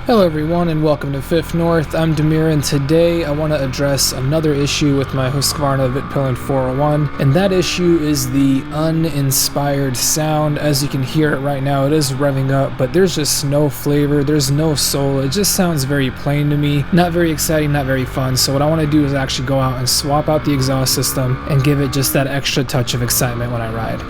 Hello everyone and welcome to Fifth North. I'm Demir and today I want to address another issue with my Husqvarna Vitpilen 401, and that issue is the uninspired sound. As you can hear it right now, it is revving up, but there's just no flavor, there's no soul. It just sounds very plain to me, not very exciting, not very fun. So what I want to do is actually go out and swap out the exhaust system and give it just that extra touch of excitement when I ride.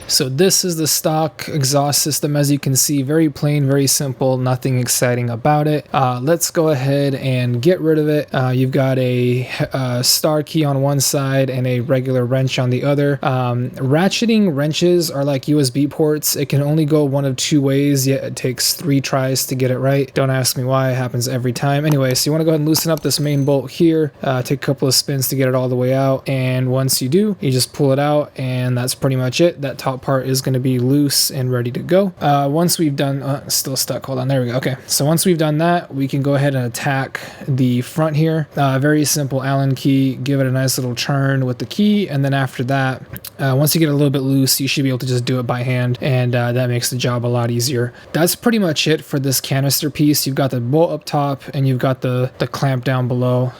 So this is the stock exhaust system. As you can see, very plain, very simple, nothing exciting about it. Let's go ahead and get rid of it. You've got a star key on one side and a regular wrench on the other. Ratcheting wrenches are like USB ports. It can only go one of two ways, yet it takes 3 tries to get it right. Don't ask me why, it happens every time. Anyway, so you want to go ahead and loosen up this main bolt here, take a couple of spins to get it all the way out, and once you do, you just pull it out, and that's pretty much it. That top part is going to be loose and ready to go. Once we've done, still stuck, hold on, there we go. Okay, so once we've done that, we can go ahead and attack the front here. Very simple Allen key, give it a nice little turn with the key, and then after that, once you get a little bit loose, you should be able to just do it by hand, and that makes the job a lot easier. That's pretty much it for this canister piece. You've got the bolt up top and you've got the clamp down below.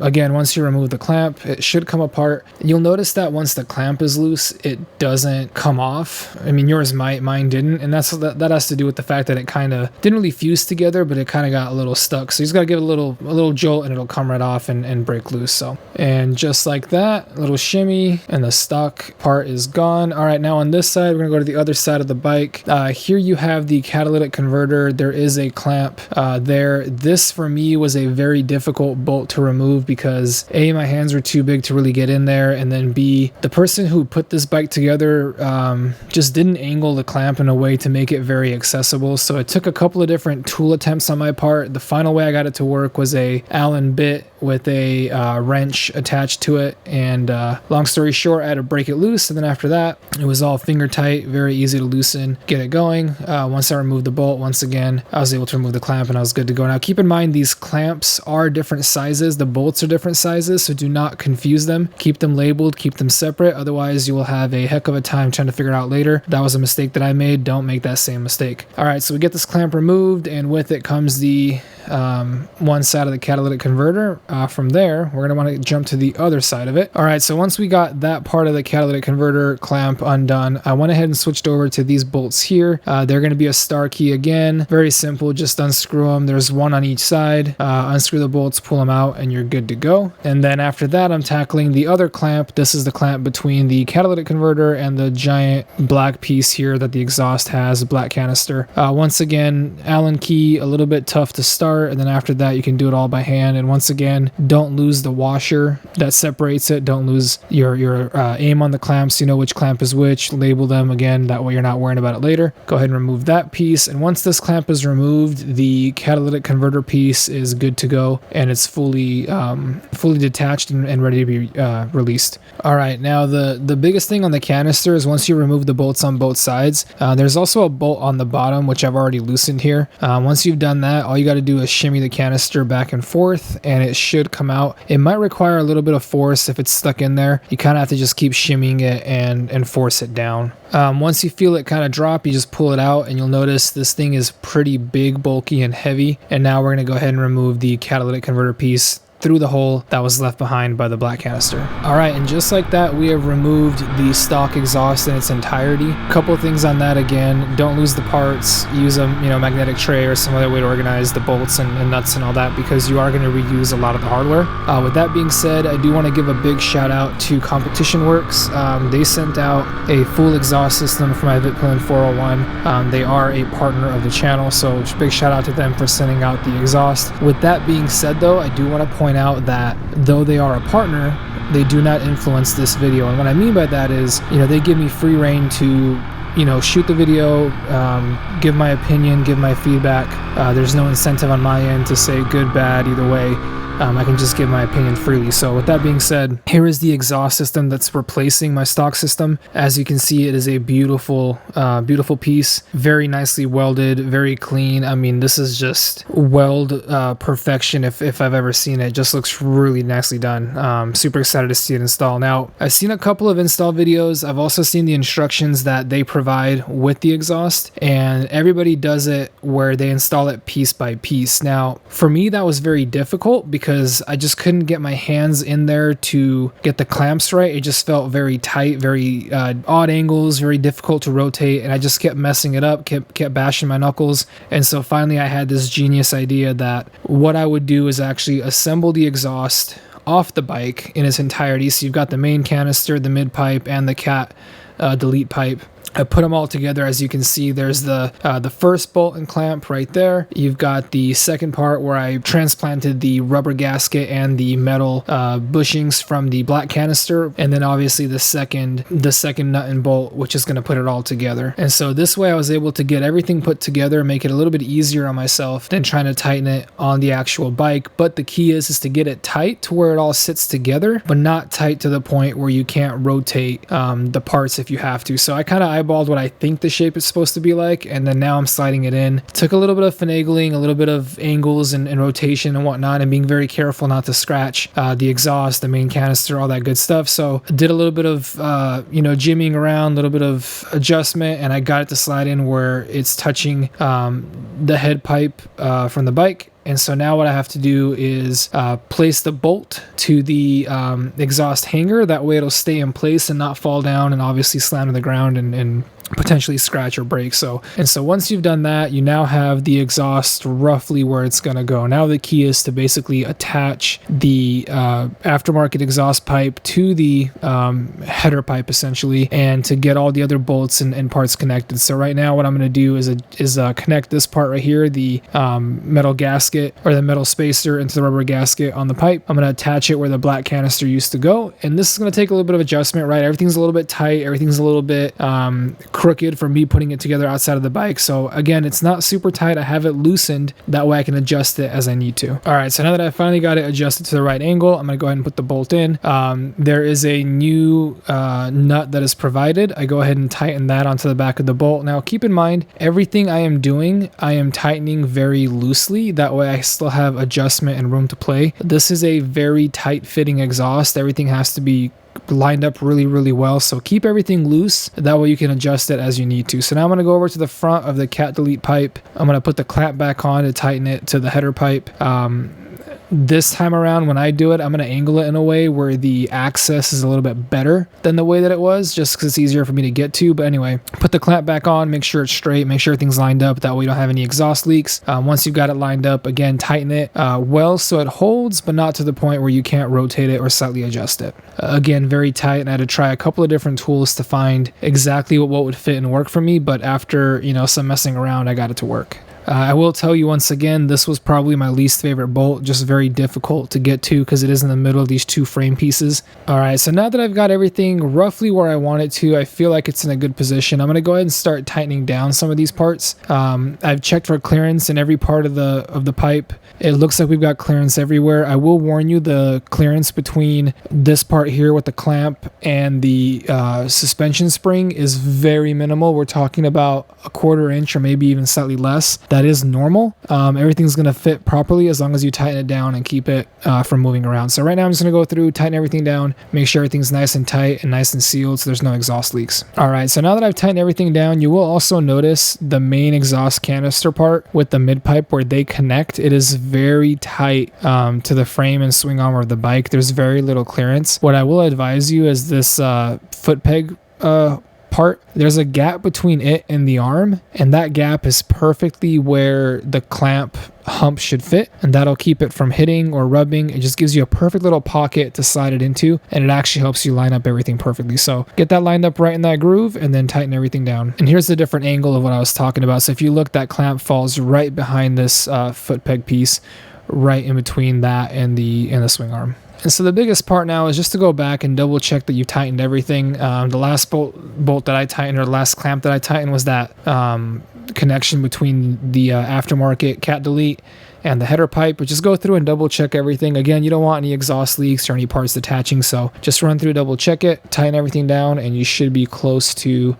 Again, once you remove the clamp, it should come apart. You'll notice that once the clamp is loose, it doesn't come off. I mean, yours might, mine didn't, and that has to do with the fact that it kind of didn't really fuse together, but it kind of got a little stuck. So you just got to give it a little jolt and it'll come right off and break loose. So, and just like that, little shimmy, and the stock part is gone. All right, now on this side, we're gonna go to the other side of the bike. Here you have the catalytic converter. There is a clamp there. This for me was a very difficult bolt to remove because A, my hands were too big to really get in there, and then B, the person who put this bike together just didn't angle the clamp in a way to make it very accessible. So it took a couple of different tool attempts on my part. The final way I got it to work was a Allen bit with a wrench attached to it, and long story short, I had to break it loose, and then after that it was all finger tight, very easy to loosen, get it going. Once I removed the bolt, once again I was able to remove the clamp and I was good to go. Now keep in mind, these clamps are different sizes, the bolts are different sizes, so do not confuse them. Keep them labeled, keep them separate, otherwise you will have a heck of a time trying to figure it out later. That was a mistake that I made. Don't make that same mistake. All right, so we get this clamp removed, and with it comes the one side of the catalytic converter. From there, we're going to want to jump to the other side of it. All right, so once we got that part of the catalytic converter clamp undone, I went ahead and switched over to these bolts here. They're going to be a star key again. Very simple, just unscrew them. There's one on each side. Unscrew the bolts, pull them out, and you're good to go. And then after that, I'm tackling the other clamp. This is the clamp between the catalytic converter and the giant black piece here that the exhaust has, black canister. Once again, Allen key, a little bit tough to start, and then after that you can do it all by hand. And once again, don't lose the washer that separates it. Don't lose your aim on the clamps. You know which clamp is which. Label them again, that way you're not worrying about it later. Go ahead and remove that piece, and once this clamp is removed, the catalytic converter piece is good to go, and it's fully detached and ready to be released. All right, now the biggest thing on the canister is once you remove the bolts on both sides, there's also a bolt on the bottom which I've already loosened here. Once you've done that, all you got to do is shimmy the canister back and forth and it should come out. It might require a little bit of force if it's stuck in there. You kind of have to just keep shimmying it and force it down. Once you feel it kind of drop, you just pull it out, and you'll notice this thing is pretty big, bulky, and heavy. And now we're going to go ahead and remove the catalytic converter piece through the hole that was left behind by the black canister. All right, and just like that, we have removed the stock exhaust in its entirety. Couple of things on that again: don't lose the parts. Use a magnetic tray or some other way to organize the bolts and nuts and all that, because you are going to reuse a lot of the hardware. With that being said, I do want to give a big shout out to Competition Works. They sent out a full exhaust system for my Vitpilen 401. They are a partner of the channel, so big shout out to them for sending out the exhaust. With that being said though, I do want to point out that though they are a partner, they do not influence this video. And what I mean by that is, they give me free reign to shoot the video, give my opinion, give my feedback. There's no incentive on my end to say good, bad, either way. I can just give my opinion freely. So with that being said, here is the exhaust system that's replacing my stock system. As you can see, it is a beautiful piece, very nicely welded, very clean. I mean, this is just weld perfection if I've ever seen it. Just looks really nicely done. Super excited to see it install. Now, I've seen a couple of install videos. I've also seen the instructions that they provide with the exhaust, and everybody does it where they install it piece by piece. Now, for me, that was very difficult because I just couldn't get my hands in there to get the clamps right. It just felt very tight, very odd angles, very difficult to rotate, and I just kept messing it up, kept bashing my knuckles. And so finally I had this genius idea that what I would do is actually assemble the exhaust off the bike in its entirety. So you've got the main canister, the mid pipe, and the cat delete pipe. I put them all together. As you can see, there's the first bolt and clamp right there. You've got the second part where I transplanted the rubber gasket and the metal bushings from the black canister, and then obviously the second nut and bolt, which is going to put it all together. And so this way I was able to get everything put together, make it a little bit easier on myself than trying to tighten it on the actual bike. But the key is to get it tight to where it all sits together, but not tight to the point where you can't rotate the parts if you have to. So I kind of eyeballed what I think the shape is supposed to be like, and then now I'm sliding it in. Took a little bit of finagling, a little bit of angles and rotation and whatnot, and being very careful not to scratch the exhaust, the main canister, all that good stuff. So did a little bit of jimmying around, a little bit of adjustment, and I got it to slide in where it's touching the head pipe from the bike. And so now what I have to do is place the bolt to the exhaust hanger. That way it'll stay in place and not fall down and obviously slam to the ground and potentially scratch or break. So once you've done that, you now have the exhaust roughly where it's going to go. Now the key is to basically attach the aftermarket exhaust pipe to the header pipe essentially, and to get all the other bolts and parts connected. So right now what I'm going to do is connect this part right here, the metal gasket or the metal spacer, into the rubber gasket on the pipe. I'm going to attach it where the black canister used to go, and this is going to take a little bit of adjustment, right? Everything's a little bit tight, everything's a little bit crooked for me putting it together outside of the bike. So again, it's not super tight. I have it loosened, that way I can adjust it as I need to. All right, so now that I finally got it adjusted to the right angle, I'm going to go ahead and put the bolt in. There is a new nut that is provided. I go ahead and tighten that onto the back of the bolt. Now keep in mind, everything I am doing, I am tightening very loosely. That way I still have adjustment and room to play. This is a very tight fitting exhaust. Everything has to be lined up really well, so keep everything loose, that way you can adjust it as you need to. So now I'm going to go over to the front of the cat delete pipe. I'm going to put the clamp back on to tighten it to the header pipe. This time around when I do it, I'm going to angle it in a way where the access is a little bit better than the way that it was, just because it's easier for me to get to. But anyway, put the clamp back on, make sure it's straight, make sure everything's lined up, that way you don't have any exhaust leaks. Once you've got it lined up, again, tighten it well so it holds, but not to the point where you can't rotate it or slightly adjust it. Again, very tight, and I had to try a couple of different tools to find exactly what would fit and work for me, but after some messing around, I got it to work. I will tell you once again, this was probably my least favorite bolt, just very difficult to get to because it is in the middle of these two frame pieces. All right, so now that I've got everything roughly where I want it to, I feel like it's in a good position. I'm going to go ahead and start tightening down some of these parts. I've checked for clearance in every part of the pipe. It looks like we've got clearance everywhere. I will warn you, the clearance between this part here with the clamp and the suspension spring is very minimal. We're talking about a 1/4 inch or maybe even slightly less. That is normal. Everything's going to fit properly as long as you tighten it down and keep it from moving around. So right now I'm just going to go through, tighten everything down, make sure everything's nice and tight and nice and sealed so there's no exhaust leaks. All right, so now that I've tightened everything down, you will also notice the main exhaust canister part with the mid pipe where they connect. It is very tight to the frame and swing arm of the bike. There's very little clearance. What I will advise you is this foot peg part. There's a gap between it and the arm, and that gap is perfectly where the clamp hump should fit, and that'll keep it from hitting or rubbing. It just gives you a perfect little pocket to slide it into, and it actually helps you line up everything perfectly. So get that lined up right in that groove and then tighten everything down. And here's the different angle of what I was talking about. So if you look, that clamp falls right behind this foot peg piece, right in between that and the swing arm. And so the biggest part now is just to go back and double check that you've tightened everything. The last bolt that I tightened, or the last clamp that I tightened, was that connection between the aftermarket cat delete and the header pipe, but just go through and double check everything. Again, you don't want any exhaust leaks or any parts detaching, so just run through, double check it, tighten everything down, and you should be close to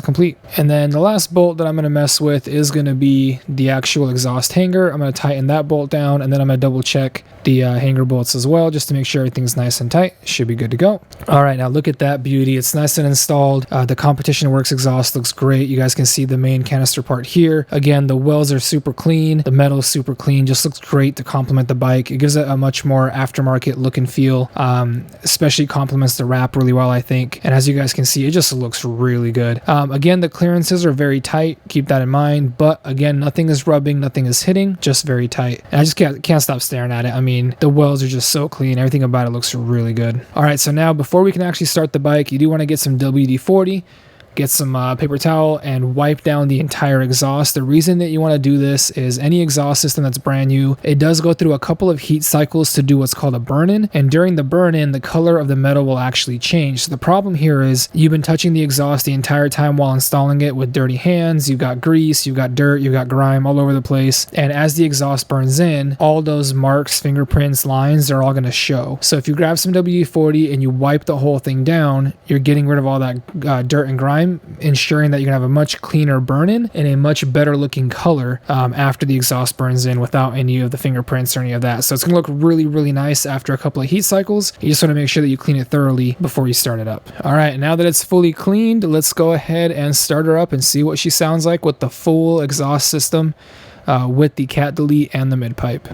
complete. And then the last bolt that I'm going to mess with is going to be the actual exhaust hanger. I'm going to tighten that bolt down, and then I'm going to double check the hanger bolts as well, just to make sure everything's nice and tight. Should be good to go. All right, now look at that beauty. It's nice and installed. The Competition Works exhaust looks great. You guys can see the main canister part here. Again, the wells are super clean. The metal is super clean. Just looks great to complement the bike. It gives it a much more aftermarket look and feel, especially complements the wrap really well, I think. And as you guys can see, it just looks really good. Again, the clearances are very tight. Keep that in mind. But again, nothing is rubbing, nothing is hitting, just very tight. And I just can't stop staring at it. I mean, the wells are just so clean. Everything about it looks really good. All right, so now before we can actually start the bike, you do want to get some WD-40. Get some paper towel and wipe down the entire exhaust. The reason that you want to do this is any exhaust system that's brand new, it does go through a couple of heat cycles to do what's called a burn-in, and during the burn-in, the color of the metal will actually change. So the problem here is you've been touching the exhaust the entire time while installing it with dirty hands, you've got grease, you've got dirt, you've got grime all over the place, and as the exhaust burns in, all those marks, fingerprints, lines, they're all going to show. So if you grab some WD-40 and you wipe the whole thing down, you're getting rid of all that dirt and grime, ensuring that you're gonna have a much cleaner burn-in and a much better looking color after the exhaust burns in without any of the fingerprints or any of that. So it's gonna look really, really nice after a couple of heat cycles. You just wanna make sure that you clean it thoroughly before you start it up. All right, now that it's fully cleaned, let's go ahead and start her up and see what she sounds like with the full exhaust system with the cat delete and the mid pipe.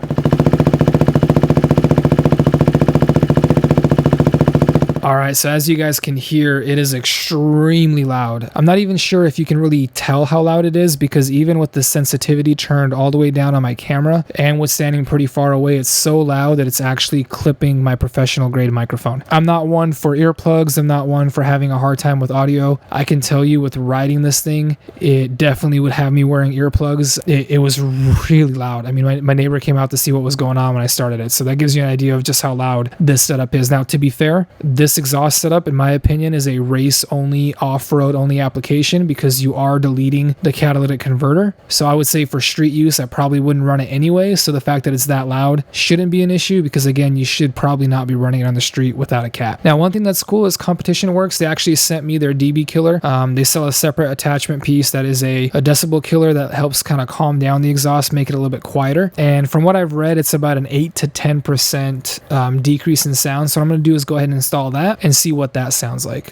All right, so as you guys can hear, it is extremely loud. I'm not even sure if you can really tell how loud it is, because even with the sensitivity turned all the way down on my camera and with standing pretty far away, it's so loud that it's actually clipping my professional grade microphone. I'm not one for earplugs. I'm not one for having a hard time with audio. I can tell you with riding this thing, it definitely would have me wearing earplugs. It was really loud. I mean, my neighbor came out to see what was going on when I started it. So that gives you an idea of just how loud this setup is. Now, to be fair, this exhaust setup, in my opinion, is a race only, off-road only application, because you are deleting the catalytic converter. So I would say for street use, I probably wouldn't run it anyway. So the fact that it's that loud shouldn't be an issue, because again, you should probably not be running it on the street without a cat. Now, one thing that's cool is Competition Works. They actually sent me their dB killer. They sell a separate attachment piece that is a decibel killer that helps kind of calm down the exhaust, make it a little bit quieter. And from what I've read, it's about an 8 to 10% decrease in sound. So what I'm going to do is go ahead and install that and see what that sounds like.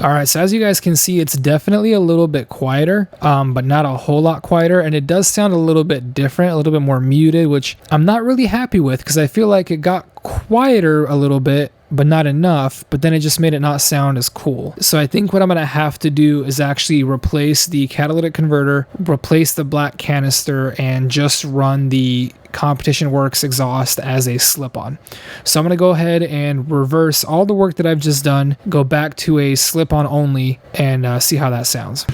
All right, so as you guys can see, it's definitely a little bit quieter, but not a whole lot quieter. And it does sound a little bit different, a little bit more muted, which I'm not really happy with, because I feel like it got quieter a little bit, but not enough, but then it just made it not sound as cool. So I think what I'm gonna have to do is actually replace the catalytic converter, replace the black canister, and just run the Competition Works exhaust as a slip-on. So I'm gonna go ahead and reverse all the work that I've just done, go back to a slip-on only, and see how that sounds.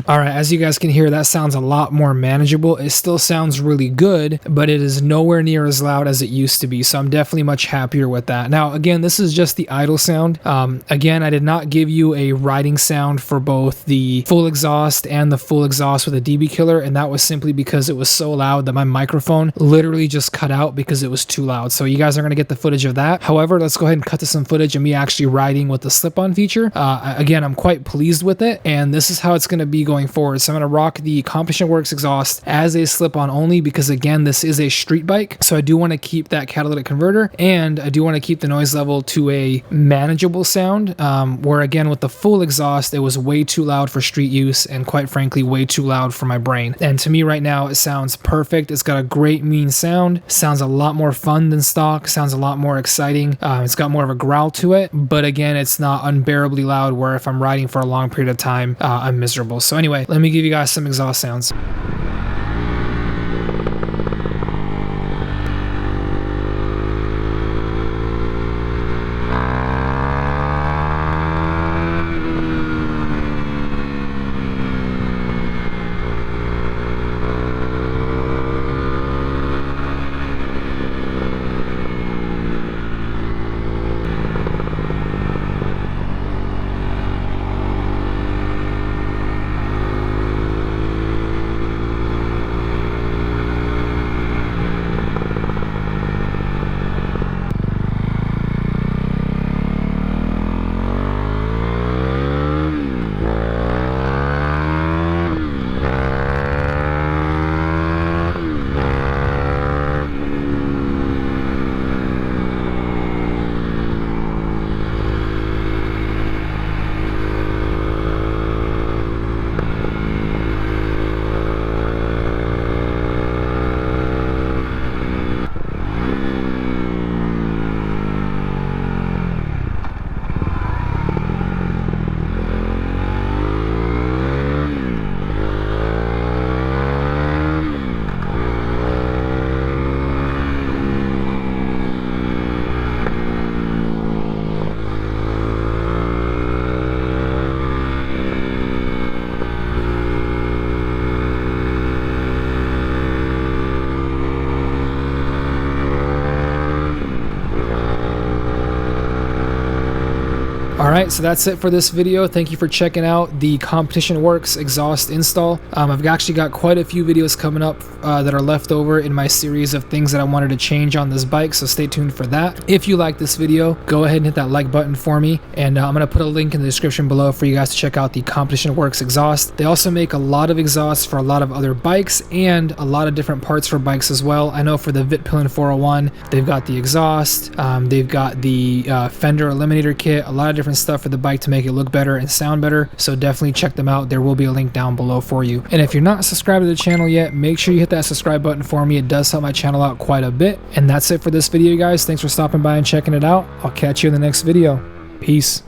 All right, as you guys can hear, that sounds a lot more manageable. It still sounds really good, but it is nowhere near as loud as it used to be. So I'm definitely much happier with that. Now, again, this is just the idle sound. Again, I did not give you a riding sound for both the full exhaust and the full exhaust with a dB killer, and that was simply because it was so loud that my microphone literally just cut out because it was too loud. So you guys are gonna get the footage of that. However, let's go ahead and cut to some footage of me actually riding with the slip-on feature. Again, I'm quite pleased with it, and this is how it's gonna be going forward. So I'm going to rock the Competition Works exhaust as a slip-on only, because again, this is a street bike. So I do want to keep that catalytic converter, and I do want to keep the noise level to a manageable sound, where again, with the full exhaust, it was way too loud for street use, and quite frankly, way too loud for my brain. And to me right now, it sounds perfect. It's got a great mean sound, sounds a lot more fun than stock, sounds a lot more exciting. It's got more of a growl to it, but again, it's not unbearably loud where if I'm riding for a long period of time, I'm miserable. So anyway, let me give you guys some exhaust sounds. Alright, so that's it for this video. Thank you for checking out the Competition Works exhaust install. I've actually got quite a few videos coming up that are left over in my series of things that I wanted to change on this bike, so stay tuned for that. If you like this video, go ahead and hit that like button for me, and I'm going to put a link in the description below for you guys to check out the Competition Works exhaust. They also make a lot of exhausts for a lot of other bikes and a lot of different parts for bikes as well. I know for the Vitpilen 401, they've got the exhaust, they've got the fender eliminator kit, a lot of different stuff for the bike to make it look better and sound better, so definitely check them out. There will be a link down below for you. And if you're not subscribed to the channel yet, make sure you hit that subscribe button for me. It does help my channel out quite a bit. And that's it for this video, guys. Thanks for stopping by and checking it out. I'll catch you in the next video. Peace.